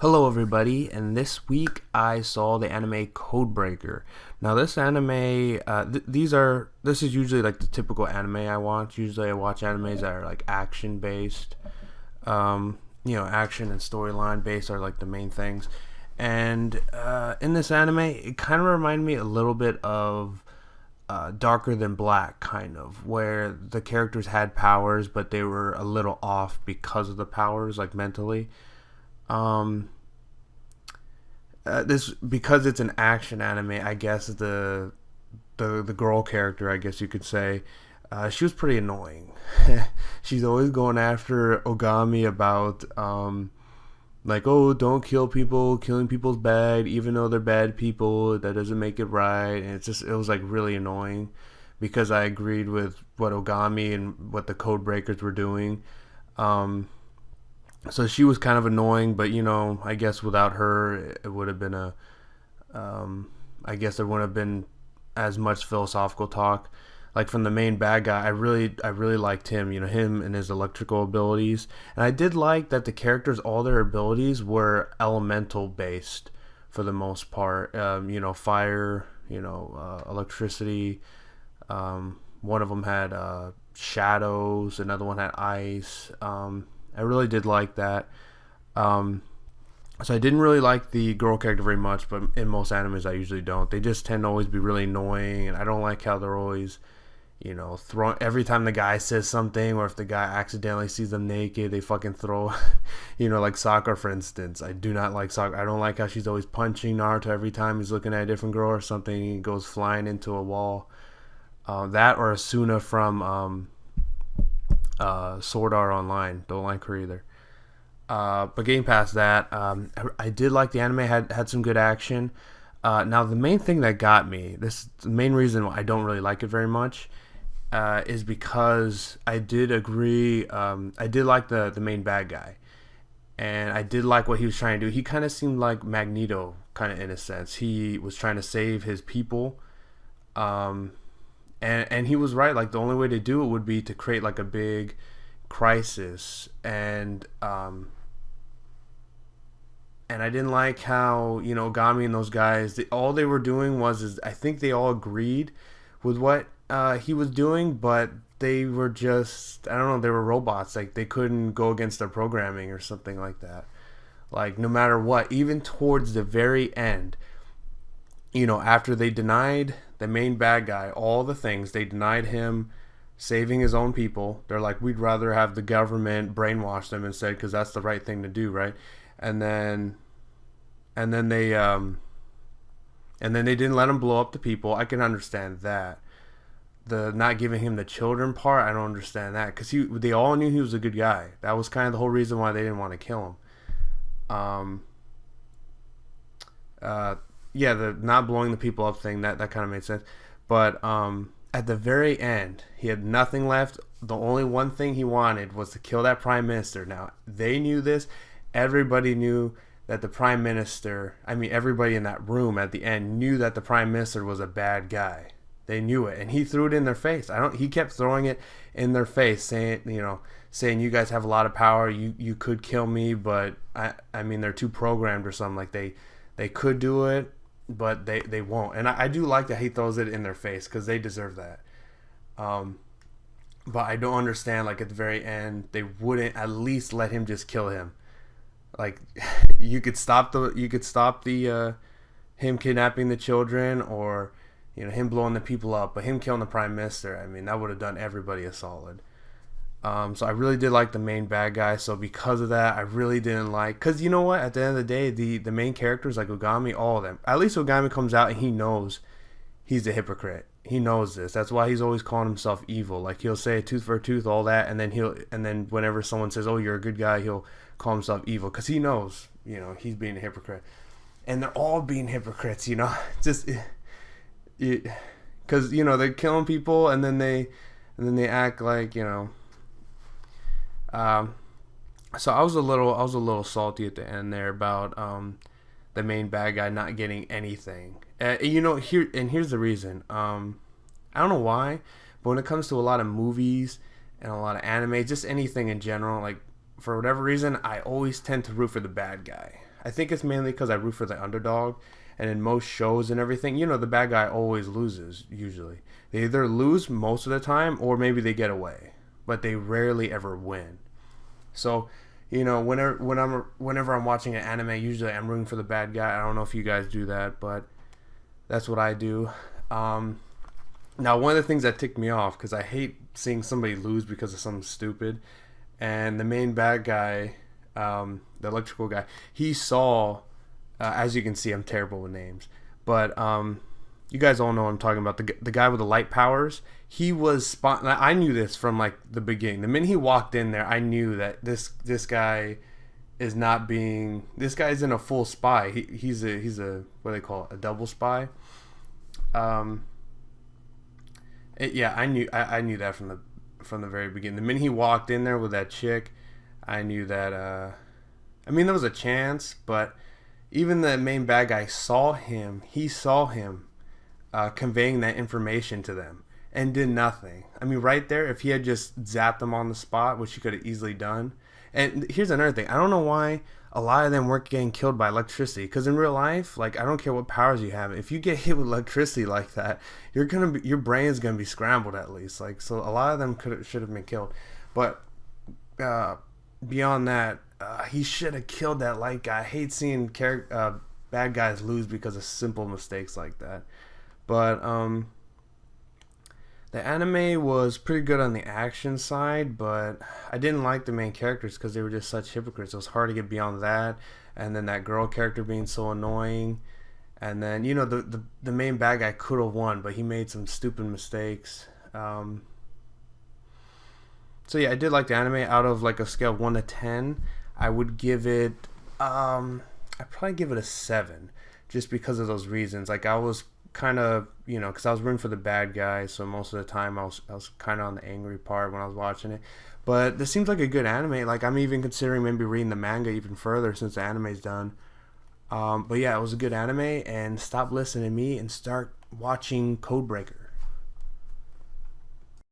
Hello, everybody, and this week I saw the anime Codebreaker. Now, this anime, this is usually like the typical anime I watch. Usually, I watch animes that are like action based. Action and storyline based are like the main things. And in this anime, it kind of reminded me a little bit of Darker Than Black, kind of, where the characters had powers, but they were a little off because of the powers, like mentally. Um, this because it's an action anime. I guess the girl character, I guess you could say, she was pretty annoying. She's always going after Ogami about like, oh, don't kill people. Killing people's bad, even though they're bad people. That doesn't make it right. And it was like really annoying because I agreed with what Ogami and what the code breakers were doing. Um, so she was kind of annoying, but I guess without her, it would have been a. I guess there wouldn't have been as much philosophical talk. Like from the main bad guy, I really liked him. Him and his electrical abilities, and I did like that the characters, all their abilities were elemental based for the most part. Fire, electricity. One of them had shadows. Another one had ice. I really did like that. Um, so I didn't really like the girl character very much, but in most animes I usually don't. They just tend to always be really annoying, and I don't like how they're always, throwing every time the guy says something, or if the guy accidentally sees them naked, they fucking throw, like Sakura for instance. I do not like Sakura. I don't like how she's always punching Naruto every time he's looking at a different girl or something. He goes flying into a wall. That or Asuna from Sword Art Online. Don't like her either. But getting past that, I did like the anime. Had some good action. Now the main thing that got me, the main reason why I don't really like it very much, is because I did agree. I did like the main bad guy, and I did like what he was trying to do. He kind of seemed like Magneto, kind of in a sense. He was trying to save his people. Um, and he was right. Like the only way to do it would be to create like a big crisis, and I didn't like how Gami and those guys. All they were doing is I think they all agreed with what he was doing, but they were just, I don't know, they were robots. Like they couldn't go against their programming or something like that. Like no matter what, even towards the very end, after they denied the main bad guy all the things, they denied him saving his own people. They're like, we'd rather have the government brainwash them instead because that's the right thing to do, right? And then, and then they, and then they didn't let him blow up the people. I can understand that. The not giving him the children part, I don't understand that because they all knew he was a good guy. That was kind of the whole reason why they didn't want to kill him. Uh, yeah, the not blowing the people up thing, that kind of made sense. But at the very end, he had nothing left. The only one thing he wanted was to kill that prime minister. Now they knew this. Everybody knew that the prime minister. I mean, everybody in that room at the end knew that the prime minister was a bad guy. They knew it, and he threw it in their face. He kept throwing it in their face, saying you guys have a lot of power. You could kill me, but I mean they're too programmed or something. Like they could do it, but they won't. And I do like that he throws it in their face because they deserve that. Um, but I don't understand. Like at the very end, they wouldn't at least let him just kill him. Like you could stop the him kidnapping the children or him blowing the people up, but him killing the prime minister. I mean that would have done everybody a solid. So I really did like the main bad guy. So because of that, I really didn't like. Because you know what? At the end of the day, the main characters like Ogami, all of them. At least Ogami comes out and he knows he's a hypocrite. He knows this. That's why he's always calling himself evil. Like he'll say a tooth for a tooth, all that, and then whenever someone says, "Oh, you're a good guy," he'll call himself evil because he knows he's being a hypocrite. And they're all being hypocrites. Just because they're killing people and then they act like. Um, so I was a little salty at the end there about the main bad guy not getting anything. Here's the reason. I don't know why, but when it comes to a lot of movies and a lot of anime, just anything in general, like for whatever reason, I always tend to root for the bad guy. I think it's mainly because I root for the underdog. And in most shows and everything, the bad guy always loses, usually. They either lose most of the time or maybe they get away. But they rarely ever win. So, whenever I'm watching an anime, usually I'm rooting for the bad guy. I don't know if you guys do that, but that's what I do. Now, one of the things that ticked me off, because I hate seeing somebody lose because of something stupid, and the main bad guy, the electrical guy, he saw, as you can see, I'm terrible with names, but you guys all know what I'm talking about. The guy with the light powers, he was I knew this from like the beginning. The minute he walked in there, I knew that this guy is not being. This guy isn't a full spy. He's a what do they call it, a double spy. Yeah, I knew that from the very beginning. The minute he walked in there with that chick, I knew that. I mean, there was a chance, but even the main bad guy saw him. He saw him conveying that information to them and did nothing. I mean, right there, if he had just zapped them on the spot, which he could have easily done. And here's another thing. I don't know why a lot of them weren't getting killed by electricity. Because in real life, like, I don't care what powers you have. If you get hit with electricity like that, your brain is gonna be scrambled at least. Like, so a lot of them should have been killed. But beyond that, he should have killed that light guy. I hate seeing bad guys lose because of simple mistakes like that. But the anime was pretty good on the action side, but I didn't like the main characters because they were just such hypocrites. It was hard to get beyond that, and then that girl character being so annoying, and then the main bad guy could have won, but he made some stupid mistakes. So yeah, I did like the anime. Out of like a scale of 1 to 10, I would give it I'd probably give it a 7, just because of those reasons. Like, I was kind of, because I was rooting for the bad guy, so most of the time I was kind of on the angry part when I was watching it. But this seems like a good anime. Like, I'm even considering maybe reading the manga even further since the anime's done. But yeah, it was a good anime, and stop listening to me and start watching Codebreaker.